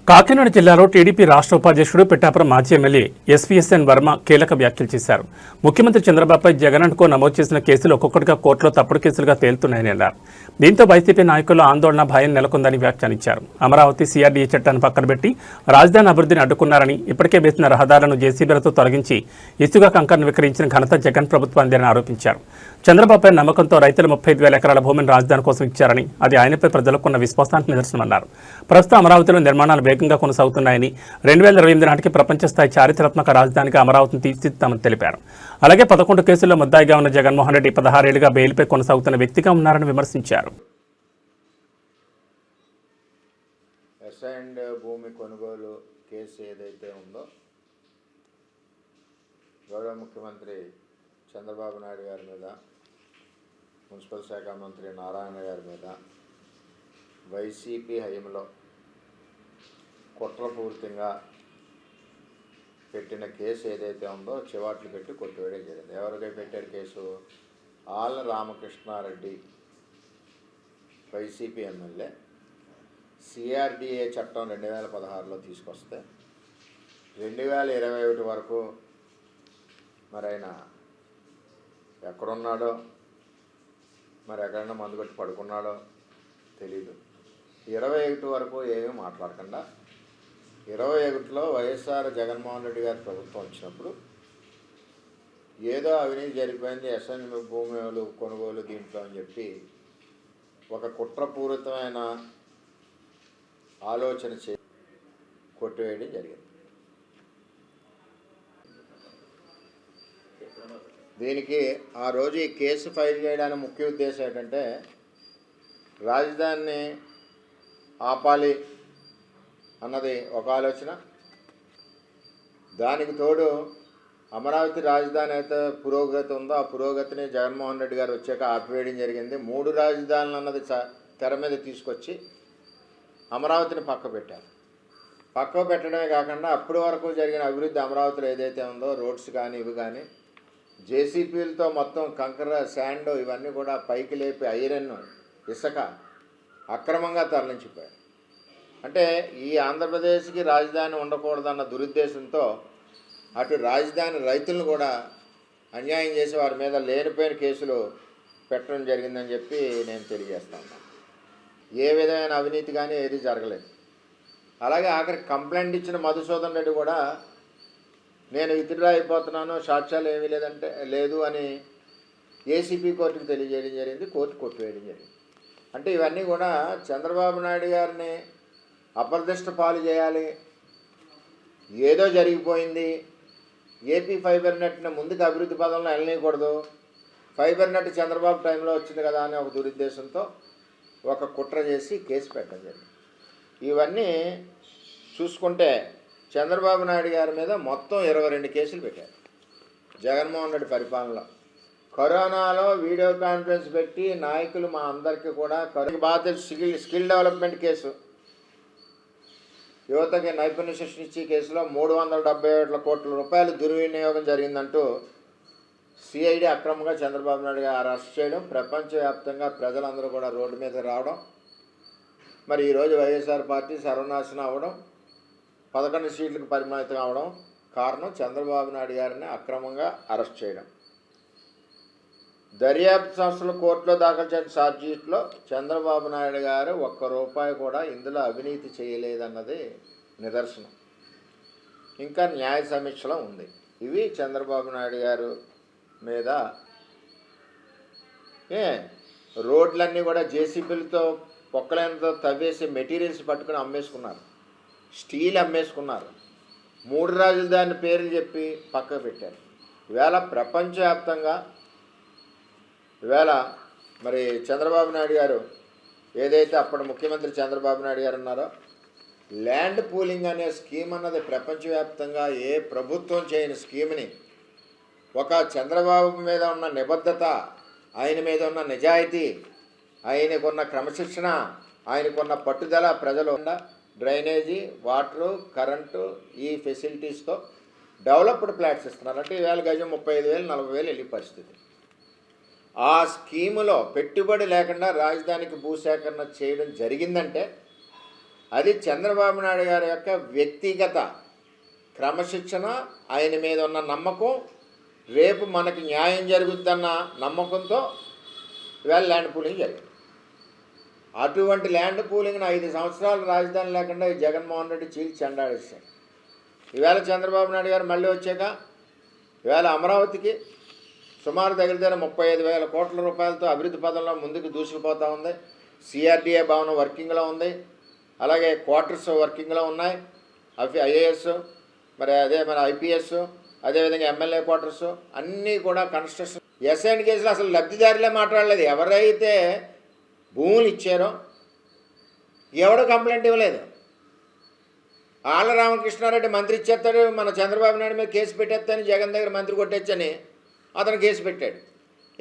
కాకినాడ జిల్లాలో టీడీపీ రాష్ట్ర ఉపాధ్యక్షుడు పిఠాపురం మాజీ ఎమ్మెల్యే ఎస్వీఎస్ఎన్ వర్మ కీలక వ్యాఖ్యలు చేశారు. ముఖ్యమంత్రి చంద్రబాబుపై జగన్కు నమోదు చేసిన కేసులు ఒక్కొక్కటిగా కోర్టులో తప్పుడు కేసులుగా తేలుతున్నాయని అన్నారు. దీంతో వైసీపీ నాయకుల్లో ఆందోళన భయం నెలకొందని వ్యాఖ్యానించారు. అమరావతి సిఆర్డీఏ చట్టాన్ని పక్కనబెట్టి రాజధాని అభివృద్ధిని అడ్డుకున్నారని, ఇప్పటికే వేసిన రహదారులను జేసీబీలతో తొలగించి ఇసుక కంకర్ను విక్రయించిన ఘనత జగన్ ప్రభుత్వాన్ని ఆరోపించారు. చంద్రబాబుపై నమ్మకంతో రైతులు 35,000 ఎకరాల భూమిని రాజధాని కోసం ఇచ్చారని, అది ఆయనపై ప్రజలకున్న విశ్వాసానికి నిదర్శనమన్నారు. ప్రస్తుతం అమరావతిలో నిర్మాణాలు వేగంగా కొనసాగుతున్నాయని, 2028 నాటికి ప్రపంచ స్థాయి చారిత్రాత్మక రాజధానిగా అమరావతిని తీర్చిదిద్దామని తెలిపారు. అలాగే 11 కేసుల్లో ముద్దాయిగా ఉన్న జగన్మోహన్ రెడ్డి 16 ఏళ్లుగా బెయిల్పై కొనసాగుతున్న వ్యక్తిగా ఉన్నారని విమర్శించారు. భూమి కొనుగోలు కేసు ఏదైతే ఉందో గౌరవ ముఖ్యమంత్రి చంద్రబాబు నాయుడు గారి మీద, మున్సిపల్ శాఖ మంత్రి నారాయణ గారి మీద వైసీపీ హయాంలో కుట్రపూరితంగా పెట్టిన కేసు ఏదైతే ఉందో చివాట్లు పెట్టి కొట్టివేయడం జరిగింది. ఎవరికై పెట్టారు కేసు? ఆళ్ళ రామకృష్ణారెడ్డి వైసీపీ ఎమ్మెల్యే సిఆర్డీఏ చట్టం 2016లో తీసుకొస్తే 2021 వరకు మరి ఆయన ఎక్కడున్నాడో, మరి ఎక్కడైనా మందు కొట్టి పడుకున్నాడో తెలీదు. 21 వరకు ఏమీ మాట్లాడకుండా 21లో వైఎస్ఆర్ జగన్మోహన్ రెడ్డి గారి ప్రభుత్వం వచ్చినప్పుడు ఏదో అవినీతి జరిగిపోయింది, అసెంబ్లీ భూములు కొనుగోలు దీంట్లో అని చెప్పి ఒక కుట్రపూరితమైన ఆలోచన కొట్టివేయడం జరిగింది. దీనికి ఆ రోజు ఈ కేసు ఫైల్ చేయడానికి ముఖ్య ఉద్దేశం ఏంటంటే రాజధానిని ఆపాలి అన్నది ఒక ఆలోచన. దానికి తోడు అమరావతి రాజధాని అయితే పురోగతి ఉందో ఆ పురోగతిని జగన్మోహన్ రెడ్డి గారు వచ్చాక ఆపివేయడం జరిగింది. 3 రాజధానులు అన్నది తెర మీద తీసుకొచ్చి అమరావతిని పక్క పెట్టడమే కాకుండా అప్పటి వరకు జరిగిన అభివృద్ధి అమరావతిలో ఏదైతే ఉందో రోడ్స్ కానీ ఇవి కానీ జేసీబీలతో మొత్తం కంకర, శాండ్ ఇవన్నీ కూడా పైకి లేపి ఐరన్, ఇసుక అక్రమంగా తరలించిపోయారు. అంటే ఈ ఆంధ్రప్రదేశ్కి రాజధాని ఉండకూడదన్న దురుద్దేశంతో అటు రాజధాని రైతులను కూడా అన్యాయం చేసి వారి మీద లేనిపోయిన కేసులు పెట్టడం జరిగిందని చెప్పి నేను తెలియజేస్తాను. ఏ విధమైన అవినీతి కానీ ఏది జరగలేదు. అలాగే ఆఖరికి కంప్లైంట్ ఇచ్చిన మధుసూదన్ రెడ్డి కూడా నేను విత్డ్రా అయిపోతున్నాను, సాక్ష్యాలు ఏమీ లేదు అని ఏసీపీ కోర్టుకు తెలియజేయడం జరిగింది. కోర్టు కొట్టివేయడం జరిగింది. అంటే ఇవన్నీ కూడా చంద్రబాబు నాయుడు గారిని అప్రదిష్ట పాలు చేయాలి, ఏదో జరిగిపోయింది, ఏపీ ఫైబర్ నెట్ని ముందుకు అభివృద్ధి పదంలో వెళ్ళనీయకూడదు, ఫైబర్ నెట్ చంద్రబాబు టైంలో వచ్చింది కదా అని ఒక దురుద్దేశంతో ఒక కుట్ర చేసి కేసు పెట్టడం జరిగింది. ఇవన్నీ చూసుకుంటే చంద్రబాబు నాయుడు గారి మీద మొత్తం 22 కేసులు పెట్టారు జగన్మోహన్ రెడ్డి పరిపాలనలో. కరోనాలో వీడియో కాన్ఫరెన్స్ పెట్టి నాయకులు మా అందరికీ కూడా బాధ్యత స్కిల్ డెవలప్మెంట్ కేసు, యువతకి నైపుణ్య శిక్షణ ఇచ్చే కేసులో 377 కోట్ల రూపాయలు దుర్వినియోగం జరిగిందంటూ సిఐడి అక్రమంగా చంద్రబాబు నాయుడు గారు అరెస్ట్ చేయడం, ప్రపంచవ్యాప్తంగా ప్రజలందరూ కూడా రోడ్డు మీద రావడం, మరి ఈరోజు వైఎస్ఆర్ పార్టీ సర్వనాశనం అవ్వడం, 11 సీట్లకు పరిమితం అవడం కారణం చంద్రబాబు నాయుడు గారిని అక్రమంగా అరెస్ట్ చేయడం. దర్యాప్తు సంస్థలు కోర్టులో దాఖలు చేసిన ఛార్జ్షీట్లో చంద్రబాబు నాయుడు గారు ₹1 కూడా ఇందులో అవినీతి చేయలేదన్నది నిదర్శనం. ఇంకా న్యాయ సమీక్షలో ఉంది. ఇవి చంద్రబాబు నాయుడు గారు మీద రోడ్లన్నీ కూడా జేసీబీలతో పొక్కలైనతో తవ్వేసి మెటీరియల్స్ పట్టుకుని అమ్మేసుకున్నారు, స్టీల్ అమ్మేసుకున్నారు, 3 రాజధాని పేర్లు చెప్పి పక్కకు పెట్టారు. ఈవేళ ప్రపంచవ్యాప్తంగా ఈవేళ మరి చంద్రబాబు నాయుడు గారు ఏదైతే అప్పటి ముఖ్యమంత్రి చంద్రబాబు నాయుడు గారు ఉన్నారో ల్యాండ్ పూలింగ్ అనే స్కీమ్ అన్నది ప్రపంచవ్యాప్తంగా ఏ ప్రభుత్వం చేయని స్కీమ్ని ఒక చంద్రబాబు మీద ఉన్న నిబద్ధత, ఆయన మీద ఉన్న నిజాయితీ, ఆయనకున్న క్రమశిక్షణ, ఆయనకున్న పట్టుదల ప్రజలు డ్రైనేజీ, వాటరు, కరెంటు ఈ ఫెసిలిటీస్తో డెవలప్డ్ ఫ్లాట్స్ ఇస్తున్నారు. అంటే ఈవేళ గజం 35,000 40,000 వెళ్ళే పరిస్థితి. ఆ స్కీములో పెట్టుబడి లేకుండా రాజధానికి భూసేకరణ చేయడం జరిగిందంటే అది చంద్రబాబు నాయుడు గారి యొక్క వ్యక్తిగత క్రమశిక్షణ, ఆయన మీద ఉన్న నమ్మకం, రేపు మనకి న్యాయం జరుగుద్దన్న నమ్మకంతో ఇవాళ ల్యాండ్ పూలింగ్ జరిగింది. అటువంటి ల్యాండ్ పూలింగ్ని 5 సంవత్సరాలు రాజధాని లేకుండా ఈ జగన్మోహన్ రెడ్డి చీల్చి చెండాడేశాడు. ఈవేళ చంద్రబాబు నాయుడు గారు మళ్ళీ వచ్చాక ఈవేళ అమరావతికి సుమారు దగ్గర 35,000 కోట్ల రూపాయలతో అభివృద్ధి పదంలో ముందుకు దూసుకుపోతూ ఉంది. సిఆర్డీఏ భవనం వర్కింగ్లో ఉంది, అలాగే క్వార్టర్స్ వర్కింగ్లో ఉన్నాయి, ఐఏఎస్, మరి అదే మన ఐపీఎస్, అదేవిధంగా ఎమ్మెల్యే క్వార్టర్స్ అన్నీ కూడా కన్స్ట్రక్షన్. ఎస్ఐన్ కేసులో అసలు లబ్ధిదారులే మాట్లాడలేదు. ఎవరైతే భూములు ఇచ్చారో ఎవడో కంప్లైంట్ ఇవ్వలేదు. ఆళ్ళ రామకృష్ణారెడ్డి మంత్రి ఇచ్చేస్తాడు, మన చంద్రబాబు నాయుడు మీద కేసు పెట్టేస్తాను, జగన్ దగ్గర మంత్రి కొట్టేచ్చని అతను కేసు పెట్టాడు.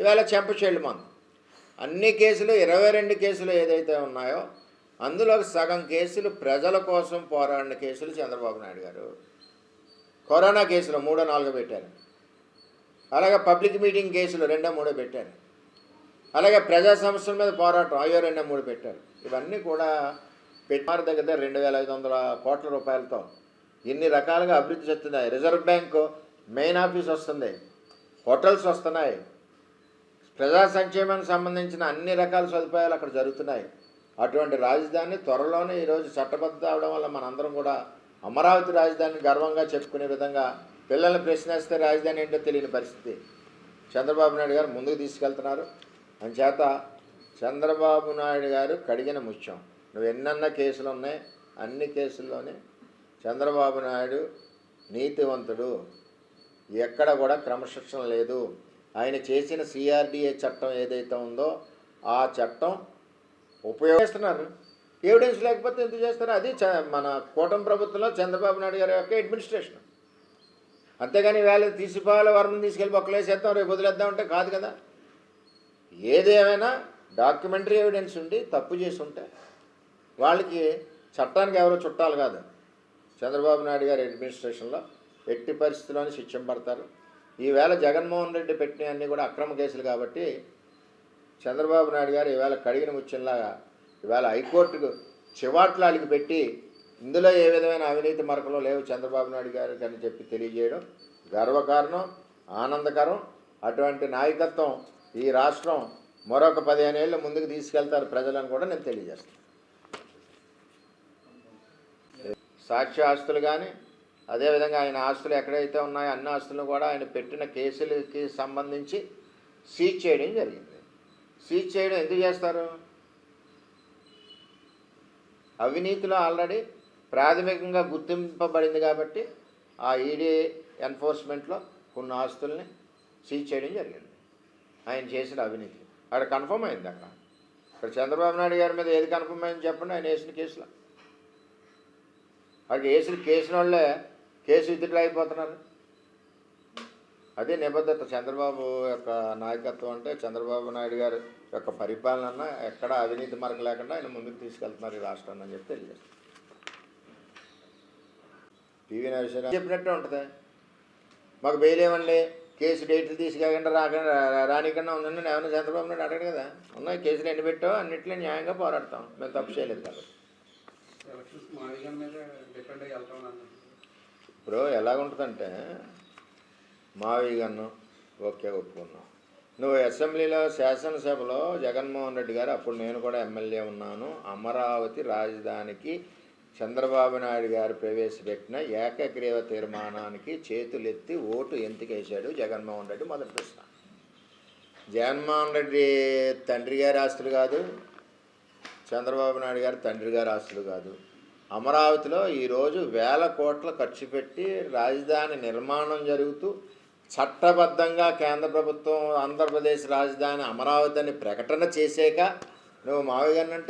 ఇవాళ చెంపచేళ్ళు మంది అన్ని కేసులు 22 కేసులు ఏదైతే ఉన్నాయో అందులో సగం కేసులు ప్రజల కోసం పోరాడిన కేసులు చంద్రబాబు నాయుడు గారు. కరోనా కేసులు 3-4 పెట్టారు, అలాగే పబ్లిక్ మీటింగ్ కేసులు 2-3 పెట్టారు, అలాగే ప్రజా సమస్యల మీద పోరాటం 2-3 పెట్టారు. ఇవన్నీ కూడా పెట్టారు. దగ్గర 2,500 కోట్ల రూపాయలతో ఇన్ని రకాలుగా అభివృద్ధి చెందుతున్నాయి. రిజర్వ్ బ్యాంకు మెయిన్ ఆఫీస్ వస్తుంది, హోటల్స్ వస్తున్నాయి, ప్రజా సంక్షేమానికి సంబంధించిన అన్ని రకాల సదుపాయాలు అక్కడ జరుగుతున్నాయి. అటువంటి రాజధాని త్వరలోనే ఈరోజు చట్టబద్ధ అవడం వల్ల మనందరం కూడా అమరావతి రాజధానిని గర్వంగా చెప్పుకునే విధంగా, పిల్లల్ని ప్రశ్నిస్తే రాజధాని ఏంటో తెలియని పరిస్థితి చంద్రబాబు నాయుడు గారు ముందుకు తీసుకెళ్తున్నారు. అంచేత చంద్రబాబు నాయుడు గారు కడిగిన ముత్యం. నువ్వు ఎన్నన్నా కేసులు ఉన్నాయి, అన్ని కేసుల్లోనే చంద్రబాబు నాయుడు నీతివంతుడు, ఎక్కడ కూడా క్రమశిక్షణ లేదు. ఆయన చేసిన సిఆర్డీఏ చట్టం ఏదైతే ఉందో ఆ చట్టం ఉపయోగిస్తున్నారు. ఎవిడెన్స్ లేకపోతే ఎందుకు చేస్తారు? అది మన కూటమి ప్రభుత్వంలో చంద్రబాబు నాయుడు గారి యొక్క అడ్మినిస్ట్రేషన్. అంతేగాని వేళ తీసిపోవాలి, వరం తీసుకెళ్ళి బొక్కలేసేద్దాం, రేపు వదిలేద్దాం అంటే కాదు కదా. ఏదేమైనా డాక్యుమెంటరీ ఎవిడెన్స్ ఉండి తప్పు చేసి ఉంటే వాళ్ళకి చట్టానికి ఎవరో చుట్టాలు కాదు. చంద్రబాబు నాయుడు గారి అడ్మినిస్ట్రేషన్లో ఎట్టి పరిస్థితుల్లోనే శిక్షింపడతారు. ఈవేళ జగన్మోహన్ రెడ్డి పెట్టినవన్నీ కూడా అక్రమ కేసులు కాబట్టి చంద్రబాబు నాయుడు గారు ఈవేళ కడిగిన ముత్యంలాగా ఈవేళ హైకోర్టుకు చివాట్లాడికి పెట్టి ఇందులో ఏ విధమైన అవినీతి మరకలు లేవు చంద్రబాబు నాయుడు గారికి అని చెప్పి తెలియజేయడం గర్వకారణం, ఆనందకరం. అటువంటి నాయకత్వం ఈ రాష్ట్రం మరొక 15 ఏళ్ళు ముందుకు తీసుకెళ్తారు ప్రజలను కూడా నేను తెలియజేస్తాను. సాక్ష్య ఆస్తులు కానీ అదేవిధంగా ఆయన ఆస్తులు ఎక్కడైతే ఉన్నాయో అన్ని ఆస్తులను కూడా ఆయన పెట్టిన కేసులకి సంబంధించి సీజ్ చేయడం జరిగింది. సీజ్ చేయడం ఎందుకు చేస్తారు? అవినీతిలో ఆల్రెడీ ప్రాథమికంగా గుర్తింపబడింది కాబట్టి ఆ ఈడీ ఎన్ఫోర్స్మెంట్లో కొన్ని ఆస్తుల్ని సీజ్ చేయడం జరిగింది. ఆయన చేసిన అవినీతి అక్కడ కన్ఫర్మ్ అయింది. అక్కడ చంద్రబాబు నాయుడు గారి మీద ఏది కన్ఫర్మ్ అయింది చెప్పండి? ఆయన వేసిన కేసులో అక్కడ వేసిన కేసుల వాళ్ళే కేసు విత్డ్రా అయిపోతున్నారు. అదే నిబద్ధత చంద్రబాబు యొక్క నాయకత్వం అంటే. చంద్రబాబు నాయుడు గారి యొక్క పరిపాలన ఎక్కడ అవినీతి మరక లేకుండా ఆయన ముందుకు తీసుకెళ్తున్నారు ఈ రాష్ట్రాన్ని అని చెప్పి తెలియజేస్తారు. టీవీ నరసింహ చెప్పినట్టే ఉంటుంది. మాకు బెయిల్ ఇవ్వండి, కేసు డేట్లు తీసుకెళ్ళకుండా రానికన్నా ఉందండి ఏమైనా చంద్రబాబు నాయుడు అడగడు కదా. ఉన్నాయి కేసులు ఎన్ని పెట్టావు అన్నింటిలో న్యాయంగా పోరాడతాం, మేము తప్పు చేయలేదు కాబట్టి. ఇప్పుడు ఎలాగుంటుందంటే మావి గన్ను ఓకే ఒప్పుకున్నాం. నువ్వు అసెంబ్లీలో శాసనసభలో జగన్మోహన్ రెడ్డి గారు, అప్పుడు నేను కూడా ఎమ్మెల్యే ఉన్నాను, అమరావతి రాజధానికి చంద్రబాబు నాయుడు గారు ప్రవేశపెట్టిన ఏకగ్రీవ తీర్మానానికి చేతులెత్తి ఓటు ఎందుకు వేశాడు జగన్మోహన్ రెడ్డి? మొదటి ప్రశ్న. జగన్మోహన్ రెడ్డి తండ్రి గారి ఆస్తులు కాదు, చంద్రబాబు నాయుడు గారి తండ్రి గారి ఆస్తులు కాదు. అమరావతిలో ఈరోజు 1000 కోట్లు ఖర్చు పెట్టి రాజధాని నిర్మాణం జరుగుతూ చట్టబద్ధంగా కేంద్ర ప్రభుత్వం ఆంధ్రప్రదేశ్ రాజధాని అమరావతి అని ప్రకటన చేసాక నువ్వు మావిగన్నంటే